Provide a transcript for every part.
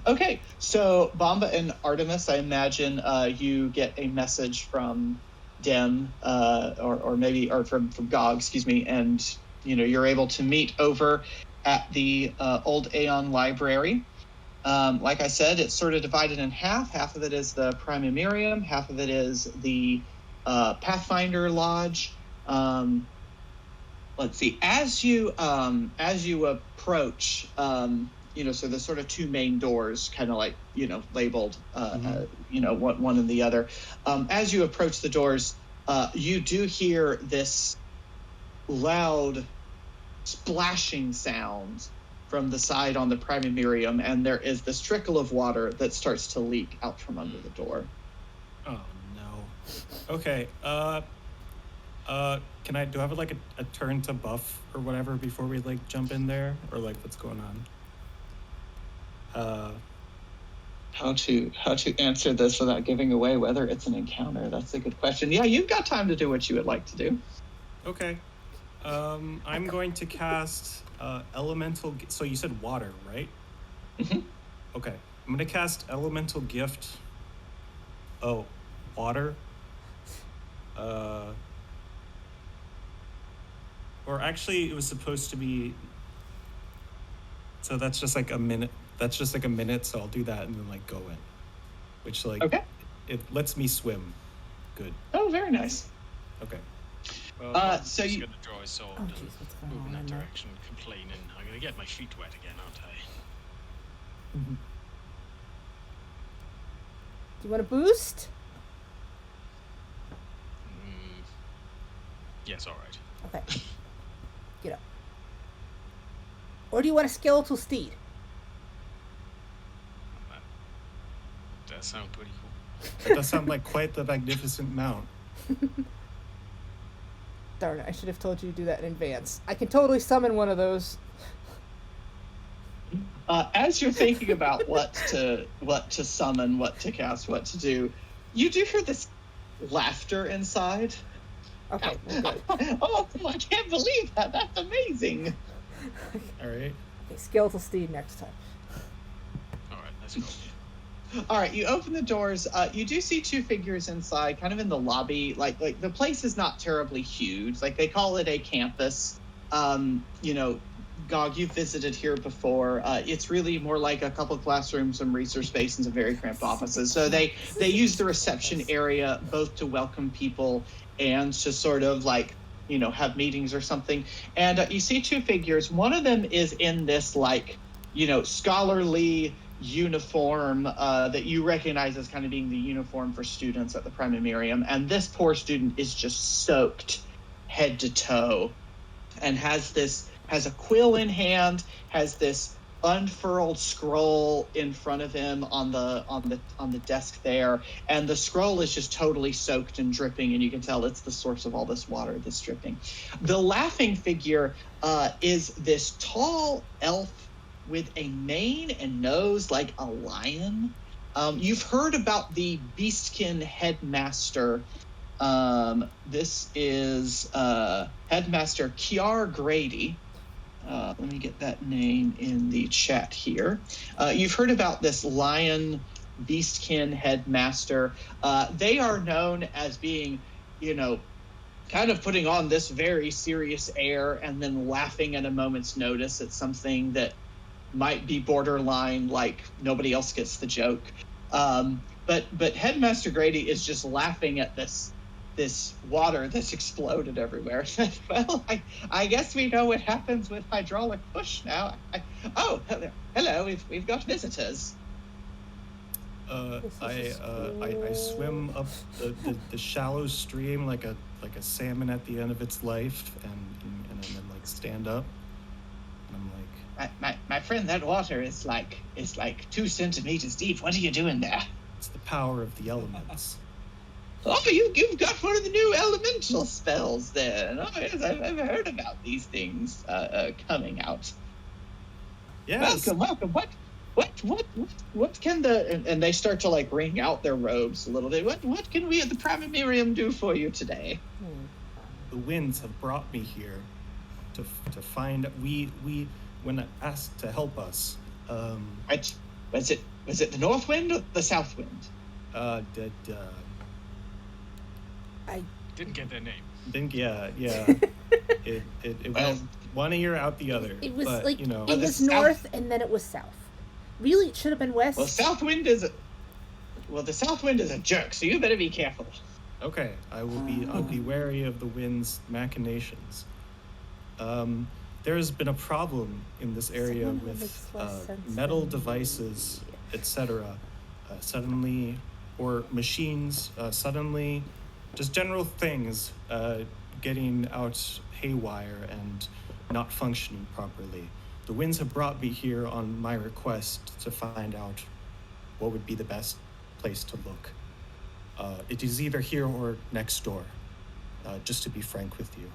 Okay, so Bomba and Artemis, I imagine you get a message from Dem, or from Gog, excuse me, and you're able to meet over at the Old Aeon Library. Like I said, it's sort of divided in half. Half of it is the Primamirium, half of it is the Pathfinder Lodge. Let's see. As you approach, so there's sort of two main doors, kind of like labeled, one and the other. As you approach the doors, you do hear this loud splashing sound from the side on the Primamirium, and there is this trickle of water that starts to leak out from under the door. Oh no. Okay. Do I have like a turn to buff or whatever before we like jump in there, or like what's going on? How to answer this without giving away whether it's an encounter? That's a good question. Yeah, you've got time to do what you would like to do. Okay. I'm going to cast elemental. So you said water, right? Mm-hmm. Okay. I'm going to cast elemental gift. Oh, water. Or actually, it was supposed to be. So that's just like a minute. That's just like a minute. So I'll do that and then like go in, which like okay. It lets me swim. Good. Oh, very nice. Okay. Well, I'm so just you going to draw a sword and move in that direction, complaining. I'm going to get my feet wet again, aren't I? Mm-hmm. Do you want a boost? Yes, all right. Okay. Get up. Or do you want a skeletal steed? That does sound pretty cool. That does sound like quite the magnificent mount. Darn it, I should have told you to do that in advance. I can totally summon one of those. As you're thinking about what to summon, what to cast, what to do, you do hear this laughter inside. Okay, well, good. Oh, I can't believe that. That's amazing. All right. Okay, skeletal steed next time. All right, let's go. All right, you open the doors. You do see two figures inside, kind of in the lobby. Like the place is not terribly huge. Like they call it a campus. Gog, you've visited here before. It's really more like a couple of classrooms, some research space, and some very cramped offices. So they use the reception area both to welcome people and to sort of like have meetings or something. And you see two figures. One of them is in this like scholarly uniform that you recognize as kind of being the uniform for students at the Primamirium, and this poor student is just soaked head to toe and has a quill in hand, has this unfurled scroll in front of him on the desk there, and the scroll is just totally soaked and dripping, and you can tell it's the source of all this water that's dripping. The laughing figure is this tall elf with a mane and nose like a lion. You've heard about the Beastkin headmaster. This is Headmaster Kiar Grady. Let me get that name in the chat here. You've heard about this lion Beastkin headmaster. They are known as being, kind of putting on this very serious air and then laughing at a moment's notice at something that might be borderline like nobody else gets the joke. But Headmaster Grady is just laughing at this water that's exploded everywhere. Well, I guess we know what happens with hydraulic push now. Hello, we've got visitors. I swim up the shallow stream like a salmon at the end of its life, and then like stand up. And I'm like, my friend, that water is like 2 centimeters deep. What are you doing there? It's the power of the elements. Oh, you've got one of the new elemental spells then. Oh, yes, I've heard about these things coming out. Yes. Welcome. What can and they start to like wring out their robes a little bit. What can we at the Primamirium do for you today? The winds have brought me here to find we when asked to help us. Right. Was it the north wind or the south wind? I didn't get their name. Yeah. it went one ear out the other. It was but, like you know, it was north and then it was south. Really, it should have been west. Well, the south wind is a jerk, so you better be careful. Okay, I'll be wary of the wind's machinations. There has been a problem in this area with metal devices, etc. Suddenly, or machines suddenly, just general things getting out haywire and not functioning properly. The winds have brought me here on my request to find out what would be the best place to look. It is either here or next door, just to be frank with you.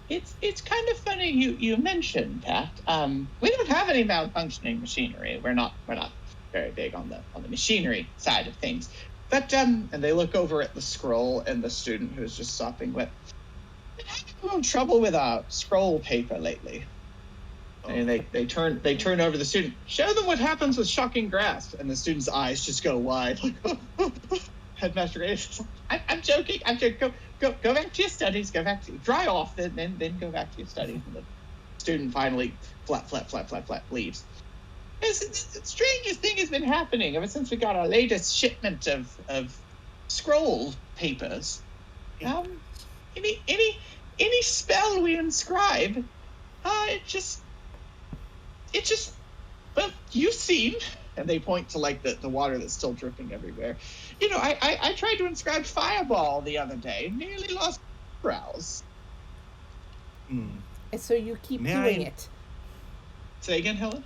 It's kind of funny you mentioned that. We don't have any malfunctioning machinery. We're not very big on the machinery side of things. But and they look over at the scroll and the student who's just sopping wet. Been having a little trouble with our scroll paper lately. And they turn over the student. Show them what happens with shocking grasp. And the student's eyes just go wide. Like, Headmaster Grace, I'm joking. Go back to your studies. Dry off, then go back to your studies. And the student finally flat leaves. The strangest thing has been happening ever since we got our latest shipment of scroll papers. Any spell we inscribe, it just well, you've seen, and they point to like the water that's still dripping everywhere. You know, I tried to inscribe fireball the other day, nearly lost brows. And so you keep doing it. Say again, Helen?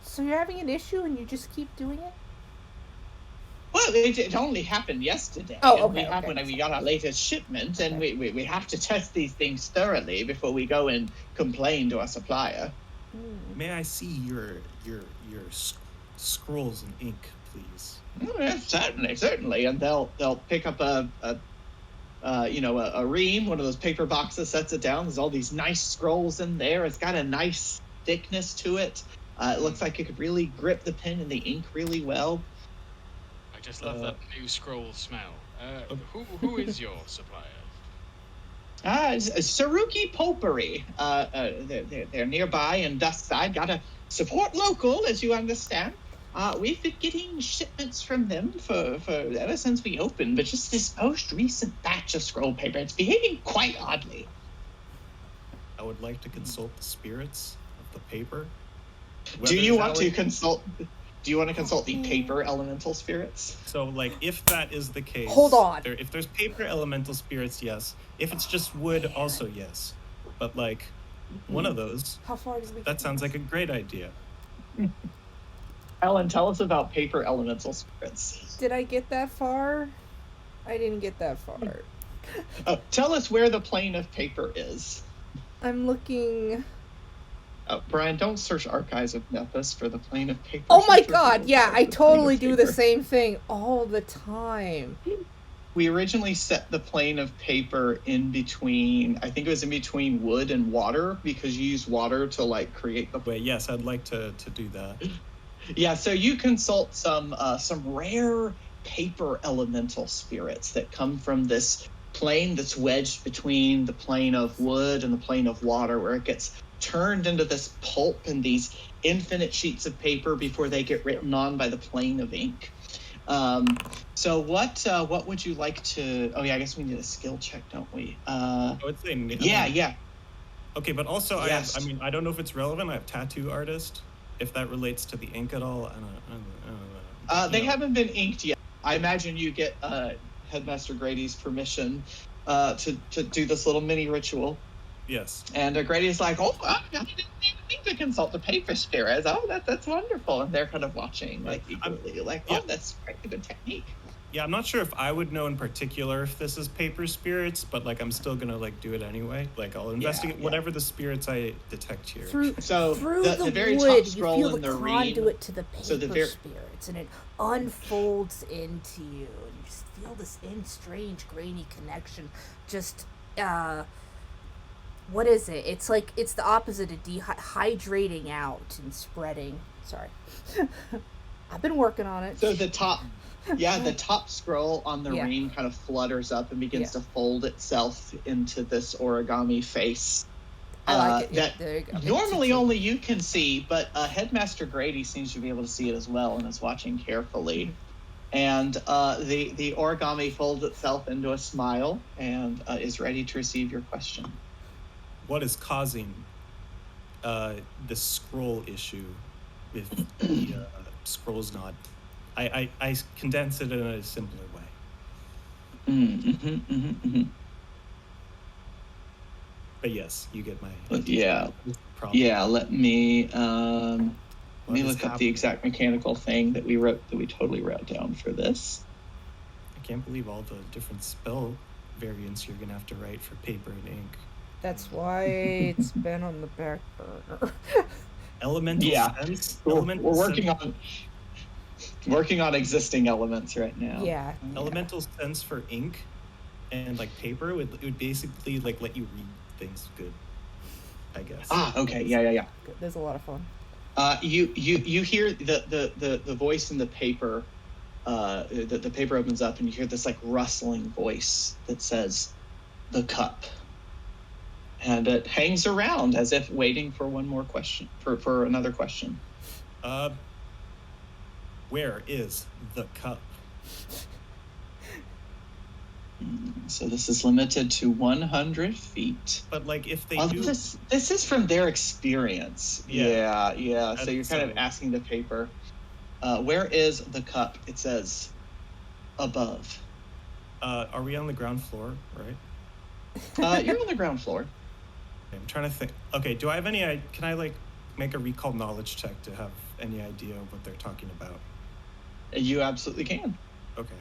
So you're having an issue and you just keep doing it? Well, it only happened yesterday. Oh, okay. When we got our latest shipment, and we have to test these things thoroughly before we go and complain to our supplier. May I see your scrolls and ink, please? Oh, yes, certainly. And they'll pick up a ream, one of those paper boxes, sets it down. There's all these nice scrolls in there. It's got a nice thickness to it. It looks like it could really grip the pen and the ink really well. I just love that new scroll smell. Who is your supplier? Saruki Pulpery. They're nearby in Duskside. Gotta support local, as you understand. We've been getting shipments from them for ever since we opened, but just this most recent batch of scroll paper, it's behaving quite oddly. I would like to consult the spirits of the paper. Do you want to consult the paper elemental spirits? So, like, if that is the case... Hold on. If there's paper elemental spirits, yes. If it's just wood, also yes. But, like, one of those... How far does we That sounds like a great idea. Ellen, tell us about paper elemental spirits. Did I get that far? I didn't get that far. Tell us where the plane of paper is. I'm looking... Brian, don't search Archives of Memphis for the plane of paper. Oh my god, yeah, I totally do the same thing all the time. We originally set the plane of paper in between, I think it was in between wood and water, because you use water to, like, create the... Wait, yes, I'd like to do that. Yeah, so you consult some rare paper elemental spirits that come from this plane that's wedged between the plane of wood and the plane of water, where it gets turned into this pulp and these infinite sheets of paper before they get written on by the plane of ink. So what would you like to... Oh, yeah, I guess we need a skill check, don't we? I would say... Yeah. Okay, but also, yes. I don't know if it's relevant. I have tattoo artist. If that relates to the ink at all, I don't know. They haven't been inked yet. I imagine you get Headmaster Grady's permission to do this little mini ritual. Yes. And Grady's like, I didn't even think to consult the paper spirits. Oh, that's wonderful. And they're kind of watching, like, eagerly, that's quite a good technique. Yeah, I'm not sure if I would know in particular if this is paper spirits, but, like, I'm still gonna, like, do it anyway. Like, I'll investigate whatever the spirits I detect here. Through the very wood, top scroll you feel in the the conduit to the paper spirits, and it unfolds into you, and you just feel this strange, grainy connection just what is it? It's like, it's the opposite of hydrating out and spreading. Sorry. I've been working on it. So the top scroll on the ring kind of flutters up and begins to fold itself into this origami face. I like it. That there you go. normally only you can see, but Headmaster Grady seems to be able to see it as well and is watching carefully. And the origami folds itself into a smile and is ready to receive your question. What is causing the scroll issue with the scrolls not? I condense it in a simpler way. But yes, you get my problem. Yeah, let me look up the exact mechanical thing that we totally wrote down for this. I can't believe all the different spell variants you're gonna have to write for paper and ink. That's why it's been on the back burner. Elemental sense. We're working on existing elements right now. Yeah. Elemental sense for ink and like paper would basically like let you read things good, I guess. Okay. Yeah. There's a lot of fun. You hear the voice in the paper. The paper opens up and you hear this like rustling voice that says, "The cup," and it hangs around as if waiting for one more question, for another question. Where is the cup? So this is limited to 100 feet. But like if they do... This is from their experience. Yeah. So you're kind of asking the paper, where is the cup? It says, above. Are we on the ground floor, right? You're on the ground floor. I'm trying to think. Okay, do I have any... Can I like make a recall knowledge check to have any idea of what they're talking about? You absolutely can. Okay.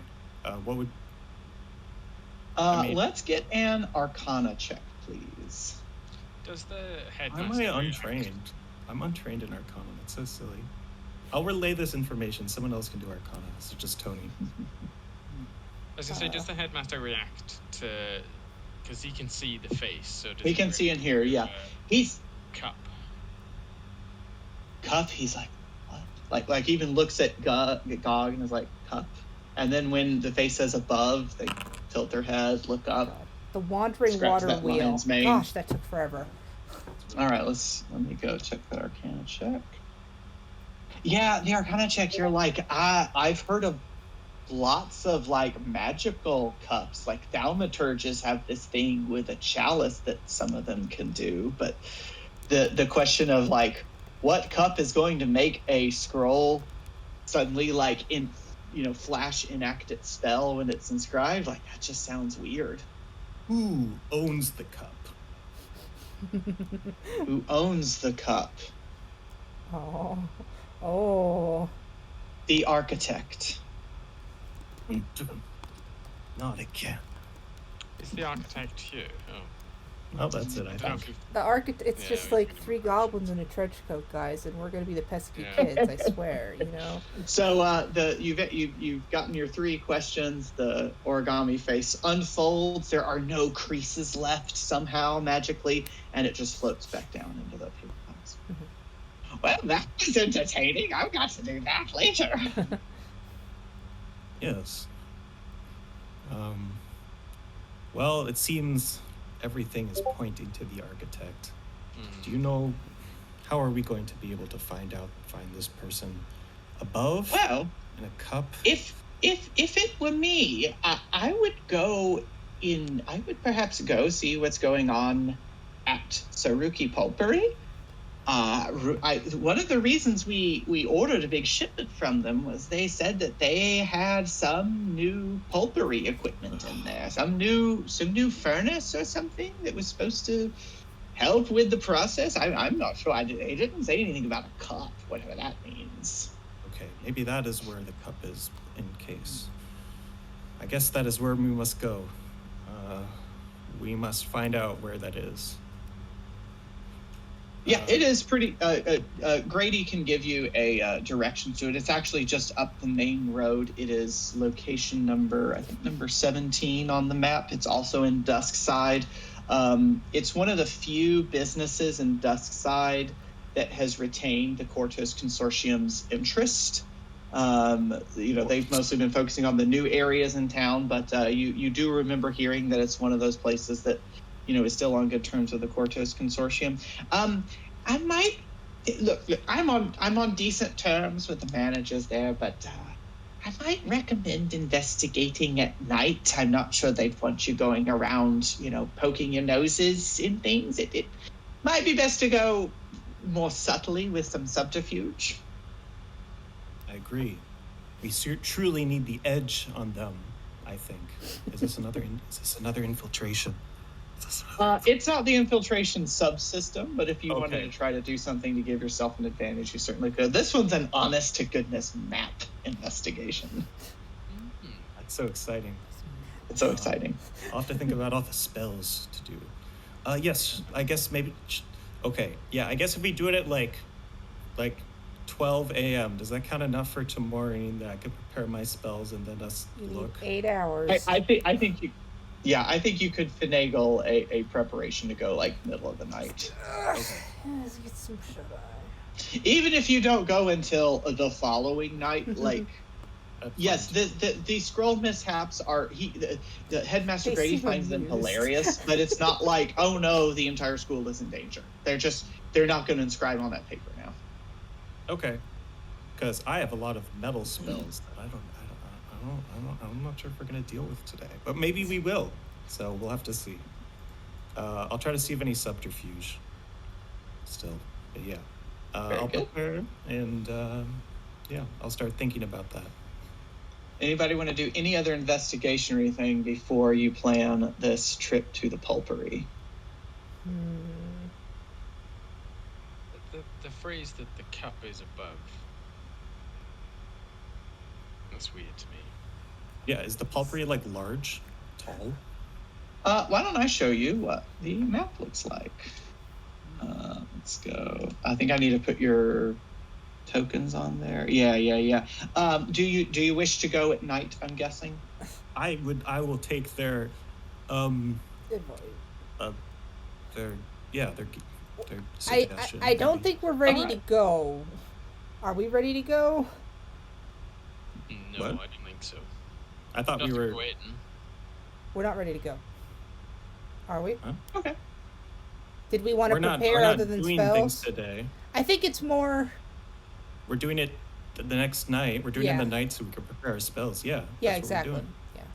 What would... let's get an Arcana check, please. Does the headmaster... Am I untrained? I'm untrained in Arcana. That's so silly. I'll relay this information. Someone else can do Arcana. So just Tony. I was going to say, does the headmaster react to... Because he can see the face, so... He can see and hear, yeah. He's... Cup. Cup? He's like, what? Like even looks at Gog and is like, cup? And then when the face says above, they tilt their head, look up. The wandering water wheel. Gosh, that took forever. All right, let me go check that Arcana check. Yeah, the Arcana check, you're like, I've heard of lots of like magical cups. Like thaumaturges have this thing with a chalice that some of them can do. But the question of like, what cup is going to make a scroll suddenly like flash enact its spell when it's inscribed? Like that just sounds weird. Who owns the cup? Who owns the cup? Oh. The architect. Not again. Is the architect you? Oh, that's it. I think. The architect. It's just like 3 goblins in a trench coat, guys, and we're gonna be the pesky kids. I swear, So you've gotten your 3 questions. The origami face unfolds. There are no creases left somehow magically, and it just floats back down into the paper box. Mm-hmm. Well, that was entertaining. I've got to do that later. Yes. Well, it seems everything is pointing to the architect. Do you know, how are we going to be able to find this person above? Well, in a cup? If it were me, I would perhaps go see what's going on at Saruki Pulpery. One of the reasons we ordered a big shipment from them was they said that they had some new pulpery equipment in there, some new furnace or something that was supposed to help with the process. I'm not sure. They didn't say anything about a cup, whatever that means. Okay, maybe that is where the cup is in case. I guess that is where we must go. We must find out where that is. Yeah, it is pretty... Grady can give you a direction to it. It's actually just up the main road. It is location number 17 on the map. It's also in Duskside. It's one of the few businesses in Duskside that has retained the Cortos Consortium's interest. They've mostly been focusing on the new areas in town, but you do remember hearing that it's one of those places that, is still on good terms with the Cortos Consortium. I might look. I'm on decent terms with the managers there, but I might recommend investigating at night. I'm not sure they'd want you going around, poking your noses in things. It might be best to go more subtly with some subterfuge. I agree. We truly need the edge on them, I think. Is this another infiltration? It's not the infiltration subsystem, but if you wanted to try to do something to give yourself an advantage, you certainly could. This one's an honest-to-goodness map investigation. That's so exciting. It's so exciting. I'll have to think about all the spells to do. Yes, I guess maybe... Okay, yeah, I guess if we do it at, like 12 a.m., does that count enough for tomorrow morning that I could prepare my spells and then us look? 8 hours. I think you... Yeah, I think you could finagle a preparation to go, middle of the night. Okay. Let's get some shut-eye. Even if you don't go until the following night, yes, the scroll mishaps are... The Headmaster Grady finds them hilarious, but it's not like, oh no, the entire school is in danger. They're not going to inscribe on that paper now. Okay. Because I have a lot of metal spells that I'm not sure if we're going to deal with today, but maybe we will. So we'll have to see. I'll try to see if any subterfuge still. But yeah. I'll prepare and I'll start thinking about that. Anybody want to do any other investigation or anything before you plan this trip to the pulpery? The phrase that the cup is above. That's weird to me. Yeah, is the pulpery large, tall? Why don't I show you what the map looks like? Let's go. I think I need to put your tokens on there. Yeah. Do you wish to go at night? I'm guessing. I will take their suggestion. I don't think we're ready to go. Are we ready to go? No, What? I don't think so. I thought we were waiting. We're not ready to go. Are we? Huh? Okay. Did we want to prepare we're not other than doing spells? things today. I think it's more... We're doing it the next night. We're doing it in the night so we can prepare our spells. Yeah. Yeah, that's exactly. What we're doing.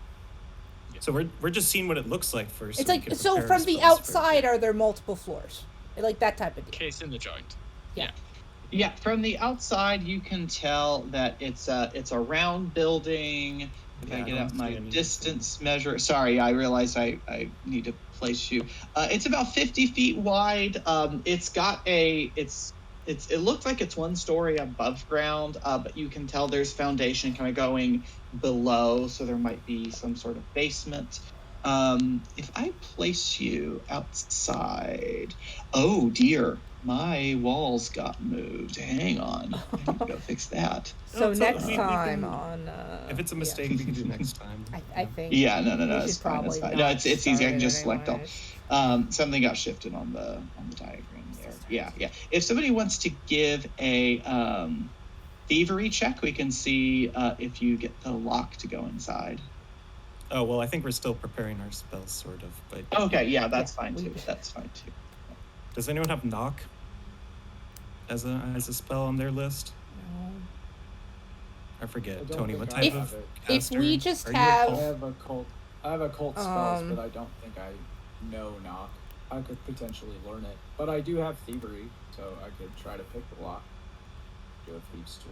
Yeah. So we're just seeing what it looks like first. It's so like, so from the outside, are there multiple floors? Like that type of deal. Case in the joint. Yeah. Yeah, from the outside you can tell that it's a round building. If I get out my distance measure, sorry, I realize I need to place you. It's about 50 feet wide. It's got it looks like it's 1 story above ground, but you can tell there's foundation kind of going below, so there might be some sort of basement. If I place you outside, oh dear, my walls got moved. Hang on, I need to go fix that. So next time on... if it's a mistake, we can do next time. I think... Yeah, no, it's fine. It's fine. No, it's easy. I can just select all. Something got shifted on the diagram there. Yeah. If somebody wants to give a thievery check, we can see if you get the lock to go inside. Oh, well, I think we're still preparing our spells, sort of. But okay, yeah, that's fine too. That's fine too. Does anyone have knock as a spell on their list? No. I forget. I don't Tony, think what I type have of it. If we just Are you a have... cult? I have a cult spells, but I don't think I know knock. I could potentially learn it, but I do have thievery, so I could try to pick the lock. Do a thieves tool.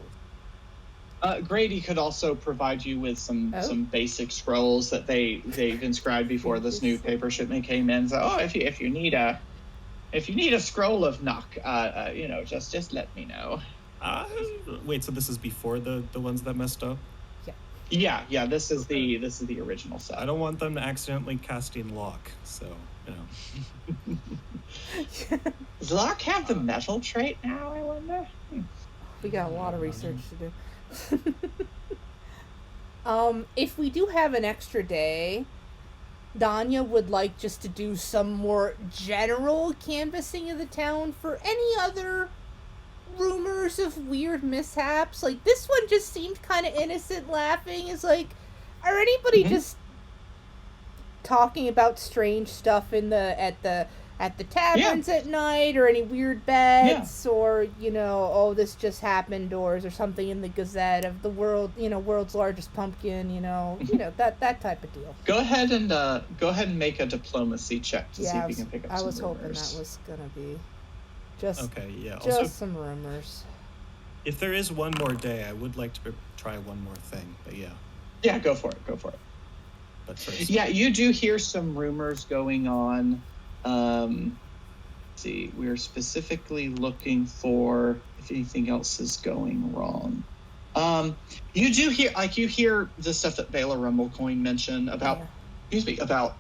Grady could also provide you with some basic scrolls that they've inscribed before this new paper shipment came in. So, if you need a scroll of knock, just let me know. Wait, so this is before the ones that messed up? Yeah. This is the original set. I don't want them accidentally casting lock, so Does lock have the metal trait now? I wonder. We got a lot of research to do. If we do have an extra day, Danya would like just to do some more general canvassing of the town for any other rumors of weird mishaps. Like, this one just seemed kind of innocent, laughing. Is like, are anybody just talking about strange stuff at the taverns at night, or any weird bets, or, this just happened, or is there something in the Gazette of the world, world's largest pumpkin, that type of deal. Go ahead and make a diplomacy check to see if you can pick up some rumors. I was hoping that was gonna be just Also, some rumors. If there is one more day, I would like to try one more thing, but yeah, go for it. But first, you do hear some rumors going on. Let's see, we're specifically looking for if anything else is going wrong. You do hear, you hear the stuff that Baylor Rumblecoin mentioned about,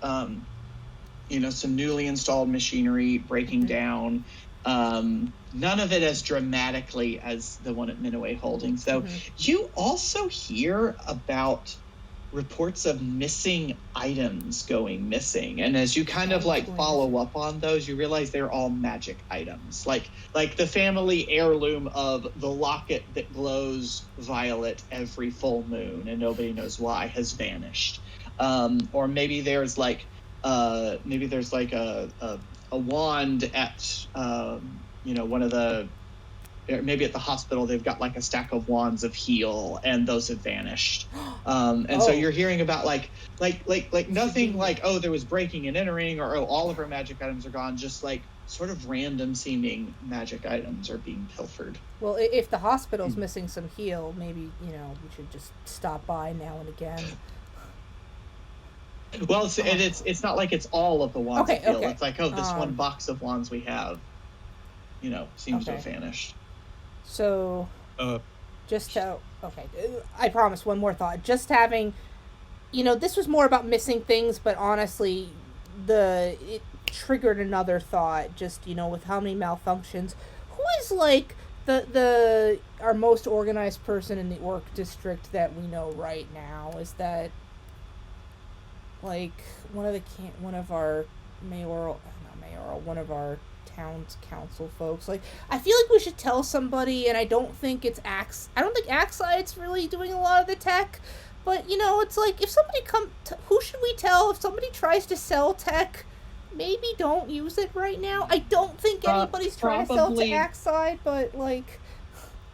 some newly installed machinery breaking down. None of it as dramatically as the one at Minoway Holdings, though. You also hear about reports of missing items going missing, and as you kind of follow up on those, you realize they're all magic items, like the family heirloom of the locket that glows violet every full moon and nobody knows why has vanished, or maybe there's a wand at one of the, maybe at the hospital they've got a stack of wands of heal and those have vanished, so you're hearing about nothing there was breaking and entering, or all of our magic items are gone, just sort of random seeming magic items are being pilfered. Well, if the hospital's missing some heal, maybe we should just stop by now and again. Well, it's not like it's all of the wands of heal. It's this one box of wands we have seems to have vanished. So, I promise one more thought. Just having, this was more about missing things, but honestly, it triggered another thought, just, with how many malfunctions. Who is, our most organized person in the Orc district that we know right now? Is that, one of our town's council folks? I feel like we should tell somebody, and I don't think Axide's really doing a lot of the tech, but it's if somebody who should we tell if somebody tries to sell tech? Maybe don't use it right now. I don't think anybody's trying to sell to Axide, but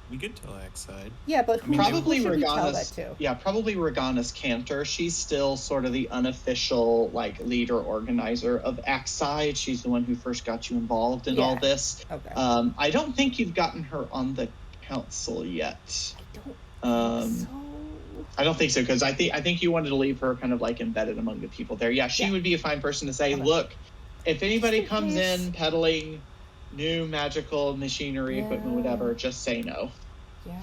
we could tell Axide. Yeah, but who should we tell that to? Yeah, probably Regana's Cantor. She's still sort of the unofficial leader organizer of Axide. She's the one who first got you involved in all this. Okay. I don't think you've gotten her on the council yet. I don't think so, because I think you wanted to leave her kind of embedded among the people there. Yeah, she would be a fine person to say, look, if anybody comes in peddling new magical machinery, equipment, whatever, just say no. Yeah.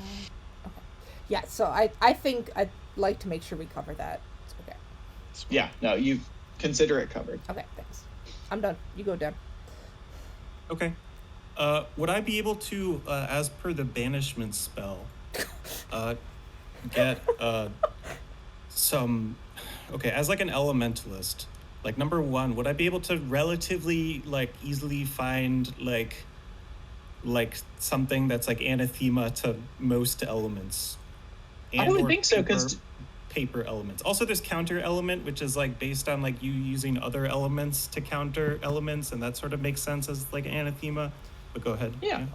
Okay. Yeah, so I think I'd like to make sure we cover that. It's okay. Yeah, no, you consider it covered. Okay, thanks. I'm done. You go, Dan. Okay. Would I be able to, as per the banishment spell, get some... Okay, as an elementalist, number one, would I be able to relatively easily find something that's anathema to most elements? I would think so, because paper elements. Also, there's counter element, which is based on you using other elements to counter elements, and that sort of makes sense as anathema. But go ahead. Yeah,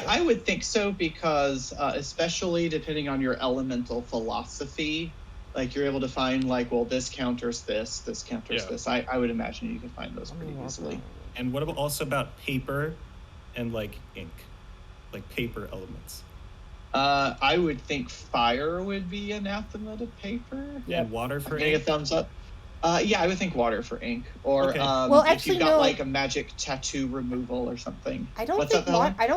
I would think so, because especially depending on your elemental philosophy, you're able to find this counters this counters this. I would imagine you can find those pretty easily. And what about paper and ink, paper elements? I would think fire would be anathema to paper. Yeah, and water for ink. A thumbs up. Yeah, I would think water for ink, or if you've got a magic tattoo removal or something. I don't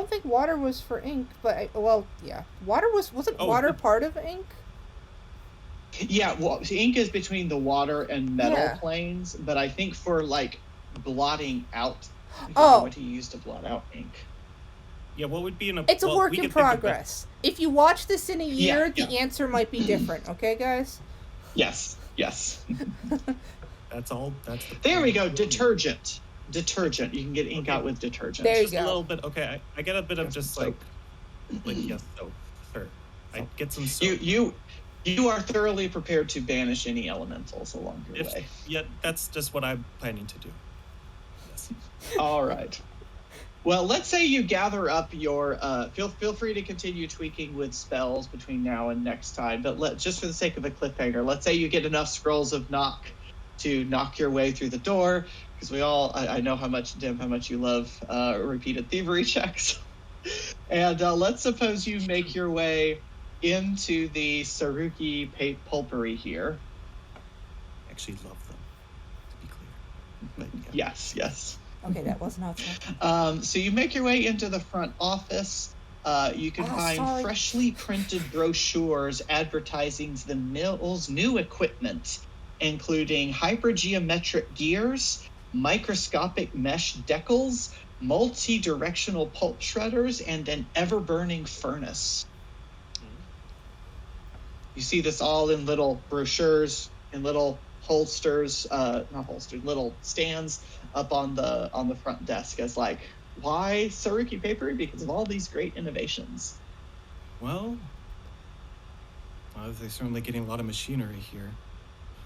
think water was for ink, but water wasn't water part of ink? Yeah, well, ink is between the water and metal planes, but I think for blotting out. What do you use to blot out ink? Yeah, what would be It's a work in progress. If you watch this in a year, the answer might be different. Okay, guys? Yes. That's all. That's the There we point. go. Detergent. Detergent. You can get ink out with detergent. There you Just go. a little bit. Okay, I get a bit of just soap. yes, soap. Sure. I get some soap. You are thoroughly prepared to banish any elementals along your way. Yeah, that's just what I'm planning to do. Yes. All right. Well, let's say you gather up your. Feel free to continue tweaking with spells between now and next time. But just for the sake of a cliffhanger, let's say you get enough scrolls of knock to knock your way through the door, because I know how much you love repeated thievery checks. And let's suppose you make your way into the Saruki pulpery here. I actually love them, to be clear. But, yeah. Yes. Okay, that was not so. So you make your way into the front office. You can find freshly printed brochures advertising the mill's new equipment, including hypergeometric gears, microscopic mesh decals, multi-directional pulp shredders, and an ever-burning furnace. You see this all in little brochures, in little holsters, little stands up on the front desk as like, why Saruki Papery? Because of all these great innovations. Well, they're certainly getting a lot of machinery here.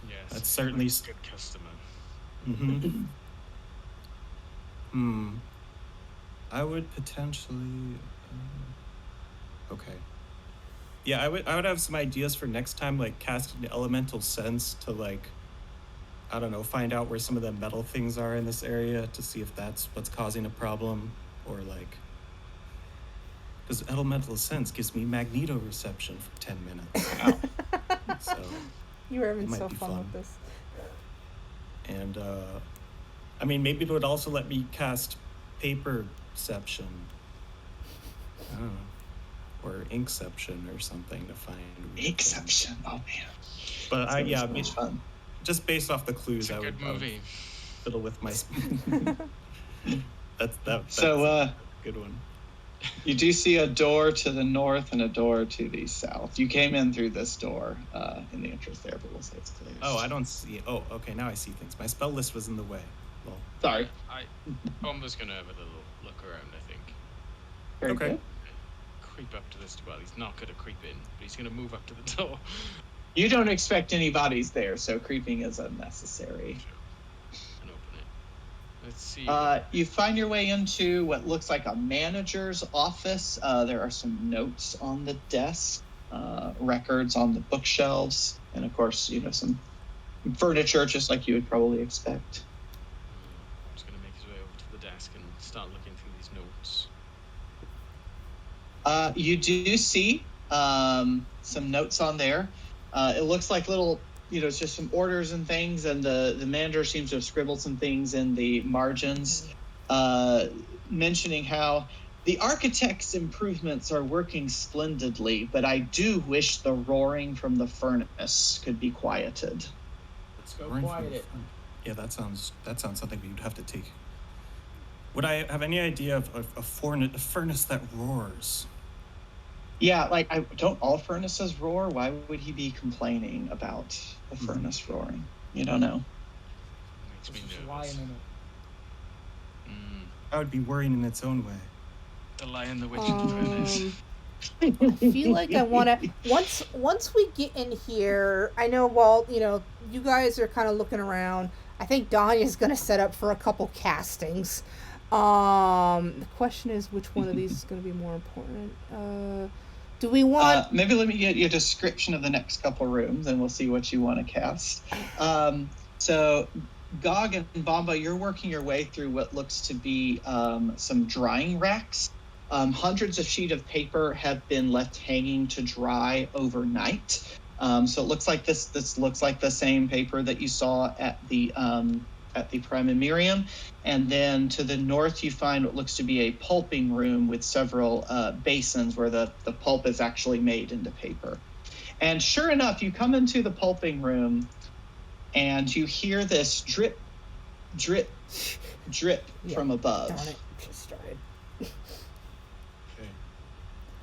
Yes, that's certainly a good customer. I would potentially. Okay. Yeah, I would have some ideas for next time, like casting elemental sense to like, I don't know, find out where some of the metal things are in this area to see if that's what's causing a problem, or like, because elemental sense gives me magnetoreception for 10 minutes. Wow. So you were having so fun with this. And I mean, maybe it would also let me cast paperception. I don't know. Or inkception or something to find. Inkception, oh man. But fun. Just based off the clues, it's a good movie. Fiddle with my. that's so a good one. You do see a door to the north and a door to the south. You came in through this door in the entrance there, but we'll say it's closed. Oh, I don't see. Oh, okay. Now I see things. My spell list was in the way. Well, sorry. Bomber's gonna have a little look around, I think. Very okay. Good. Creep up to this. Well, he's not gonna creep in, but he's gonna move up to the door. You don't expect any bodies there, so creeping is unnecessary. Sure. And open it. Let's see. You find your way into what looks like a manager's office. There are some notes on the desk, records on the bookshelves, and of course, some furniture, just like you would probably expect. I'm just gonna make his way over to the desk and start looking through these notes. You do see some notes on there. It looks like little, it's just some orders and things, and the manager seems to have scribbled some things in the margins, mentioning how the architect's improvements are working splendidly, but I do wish the roaring from the furnace could be quieted. Let's go quiet it. Yeah, that sounds something we'd have to take. Would I have any idea of a furnace that roars? Yeah, don't all furnaces roar? Why would he be complaining about a furnace roaring? You don't know. Makes me There's a nervous. lion in it. I would be worrying in its own way. The Lion, the Witch, and the Furnace. I feel like I want to once we get in here. I know, Walt. You guys are kind of looking around. I think Danya's going to set up for a couple castings. The question is, which one of these is going to be more important? Do we want? Maybe let me get you a description of the next couple rooms, and we'll see what you want to cast. So, Gog and Bomba, you're working your way through what looks to be some drying racks. Hundreds of sheets of paper have been left hanging to dry overnight. So it looks like this looks like the same paper that you saw at the Primamirium. And then to the north, you find what looks to be a pulping room with several basins where the pulp is actually made into paper. And sure enough, you come into the pulping room and you hear this drip, drip, drip from above. Darn it, just started. Okay.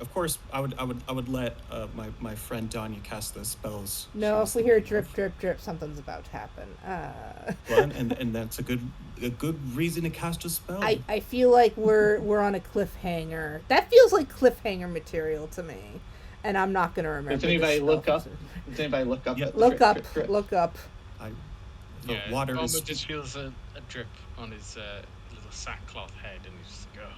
Of course, I would let my friend Danya cast those spells. No, if we hear drip, drip, drip, something's about to happen. Well, and that's a good reason to cast a spell. I feel like we're on a cliffhanger. That feels like cliffhanger material to me, and I'm not gonna remember. Does anybody look up? Yep. Look up. Drip, drip? Look up. Yeah, water is. Bomber just feels a drip on his little sackcloth head, and he's just like, oh,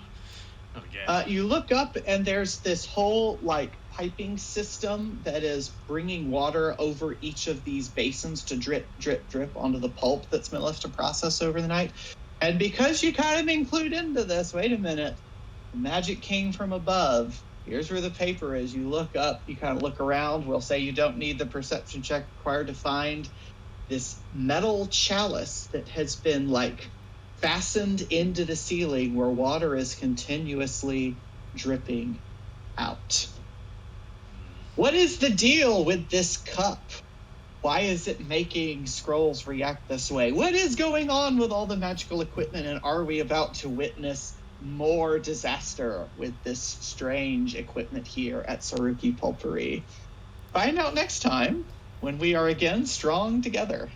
not again. You look up, and there's this whole like piping system that is bringing water over each of these basins to drip, drip, drip onto the pulp that's been left to process over the night. And because you kind of been clued into this, wait a minute, the magic came from above. Here's where the paper is. You look up, you kind of look around. We'll say you don't need the perception check required to find this metal chalice that has been like fastened into the ceiling where water is continuously dripping out. What is the deal with this cup? Why is it making scrolls react this way? What is going on with all the magical equipment, and are we about to witness more disaster with this strange equipment here at Saruki Pulpery? Find out next time when we are again strong together.